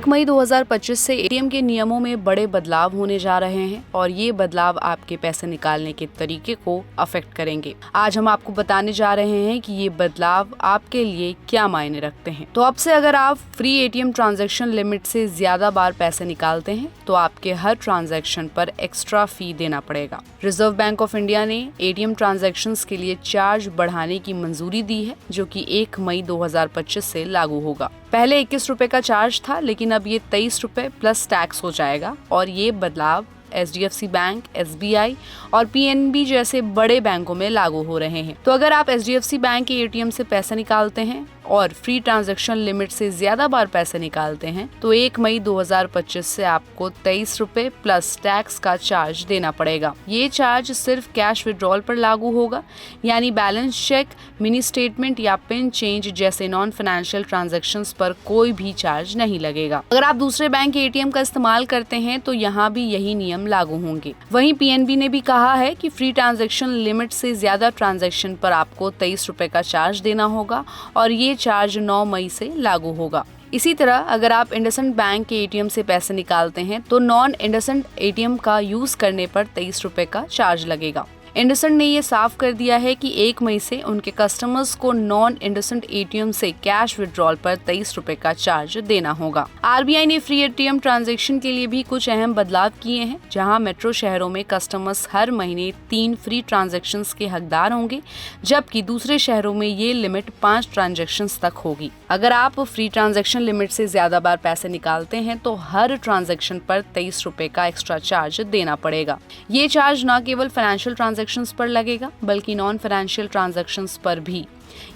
1 मई 2025 से एटीएम के नियमों में बड़े बदलाव होने जा रहे हैं और ये बदलाव आपके पैसे निकालने के तरीके को अफेक्ट करेंगे। आज हम आपको बताने जा रहे हैं कि ये बदलाव आपके लिए क्या मायने रखते हैं। तो अब से अगर आप फ्री एटीएम ट्रांजैक्शन लिमिट से ज्यादा बार पैसे निकालते हैं तो आपके हर ट्रांजैक्शन पर एक्स्ट्रा फी देना पड़ेगा। रिजर्व बैंक ऑफ इंडिया ने एटीएम ट्रांजैक्शंस के लिए चार्ज बढ़ाने की मंजूरी दी है, जो कि 1 मई 2025 से लागू होगा। पहले 21 रुपए का चार्ज था, लेकिन अब ये 23 रुपए प्लस टैक्स हो जाएगा और ये बदलाव HDFC बैंक, SBI और PNB जैसे बड़े बैंकों में लागू हो रहे हैं। तो अगर आप HDFC बैंक के ATM से पैसे निकालते हैं और फ्री ट्रांजैक्शन लिमिट से ज्यादा बार पैसे निकालते हैं तो 1 मई 2025 से आपको 23 रुपए प्लस टैक्स का चार्ज देना पड़ेगा। ये चार्ज सिर्फ कैश विड्रॉल पर लागू होगा, यानी बैलेंस चेक, मिनी स्टेटमेंट या पिन चेंज जैसे नॉन फाइनेंशियल ट्रांजैक्शंस पर कोई भी चार्ज नहीं लगेगा। अगर आप दूसरे बैंक के ATM का इस्तेमाल करते हैं तो यहाँ भी यही नियम लागू होंगे। वहीं PNB ने भी कहा है कि फ्री ट्रांजैक्शन लिमिट से ज्यादा ट्रांजैक्शन पर आपको 23 रुपए का चार्ज देना होगा और ये चार्ज 9 मई से लागू होगा। इसी तरह अगर आप इंडसइंड बैंक के ATM से पैसे निकालते हैं तो नॉन इंडसइंड ATM का यूज करने पर 23 रुपए का चार्ज लगेगा। इंडसइंड ने ये साफ कर दिया है कि 1 मई से उनके कस्टमर्स को नॉन इंडसइंड ATM से कैश विड्रॉल पर 23 रुपए का चार्ज देना होगा। RBI ने फ्री ATM ट्रांजैक्शन के लिए भी कुछ अहम बदलाव किए हैं, जहां मेट्रो शहरों में कस्टमर्स हर महीने 3 फ्री ट्रांजैक्शंस के हकदार होंगे, जबकि दूसरे शहरों में ये लिमिट 5 ट्रांजैक्शंस तक होगी। अगर आप फ्री ट्रांजैक्शन लिमिट से ज्यादा बार पैसे निकालते हैं तो हर ट्रांजैक्शन पर 23 रुपए का एक्स्ट्रा चार्ज देना पड़ेगा। ये चार्ज न केवल फाइनेंशियल ट्रांजैक्शंस पर लगेगा बल्कि नॉन फाइनेंशियल ट्रांजैक्शंस पर भी,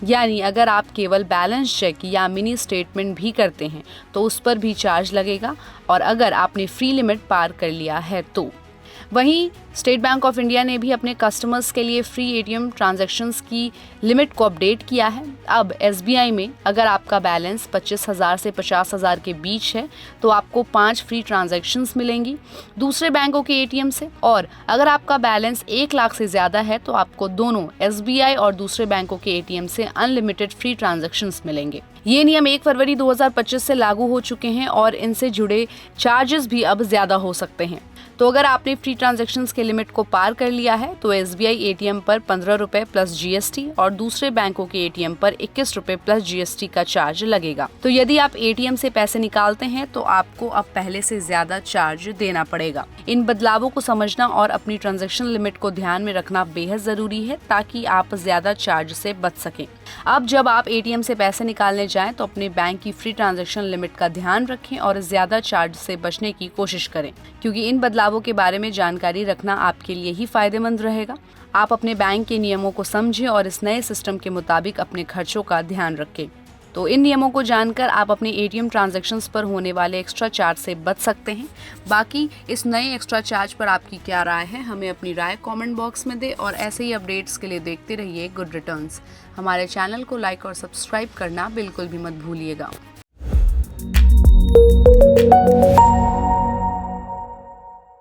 यानी अगर आप केवल बैलेंस चेक या मिनी स्टेटमेंट भी करते हैं तो उस पर भी चार्ज लगेगा और अगर आपने फ्री लिमिट पार कर लिया है तो। वहीं स्टेट बैंक ऑफ इंडिया ने भी अपने कस्टमर्स के लिए फ्री ATM ट्रांजैक्शंस की लिमिट को अपडेट किया है। अब SBI में अगर आपका बैलेंस 25,000 से 50,000 के बीच है तो आपको 5 फ्री ट्रांजैक्शंस मिलेंगी दूसरे बैंकों के ATM से, और अगर आपका बैलेंस 1 लाख से ज्यादा है तो आपको दोनों SBI और दूसरे बैंकों के ATM से अनलिमिटेड फ्री ट्रांजैक्शंस मिलेंगे। ये नियम 1 फरवरी 2025 से लागू हो चुके हैं और इनसे जुड़े चार्जेस भी अब ज्यादा हो सकते हैं। तो अगर आपने फ्री ट्रांजैक्शंस के लिमिट को पार कर लिया है तो SBI ATM पर 15 रुपए प्लस GST और दूसरे बैंकों के ATM पर 21 रुपए प्लस GST का चार्ज लगेगा। तो यदि आप ATM से पैसे निकालते हैं तो आपको अब पहले से ज्यादा चार्ज देना पड़ेगा। इन बदलावों को समझना और अपनी ट्रांजैक्शन लिमिट को ध्यान में रखना बेहद जरूरी है ताकि आप ज्यादा चार्ज से बच सकें। अब जब आप ATM से पैसे निकालने जाएं तो अपने बैंक की फ्री ट्रांजैक्शन लिमिट का ध्यान रखें और ज्यादा चार्ज से बचने की कोशिश करें, क्योंकि इन बदलावों के बारे में जानकारी रखना आपके लिए ही फायदेमंद रहेगा। आप अपने बैंक के नियमों को समझें और इस नए सिस्टम के मुताबिक अपने खर्चों का ध्यान रखें। तो इन नियमों को जानकर आप अपने ATM ट्रांजैक्शंस पर होने वाले एक्स्ट्रा चार्ज से बच सकते हैं। बाकी इस नए एक्स्ट्रा चार्ज पर आपकी क्या राय है, हमें अपनी राय कमेंट बॉक्स में दें और ऐसे ही अपडेट्स के लिए देखते रहिए गुड रिटर्न्स। हमारे चैनल को लाइक और सब्सक्राइब करना बिल्कुल भी मत भूलिएगा।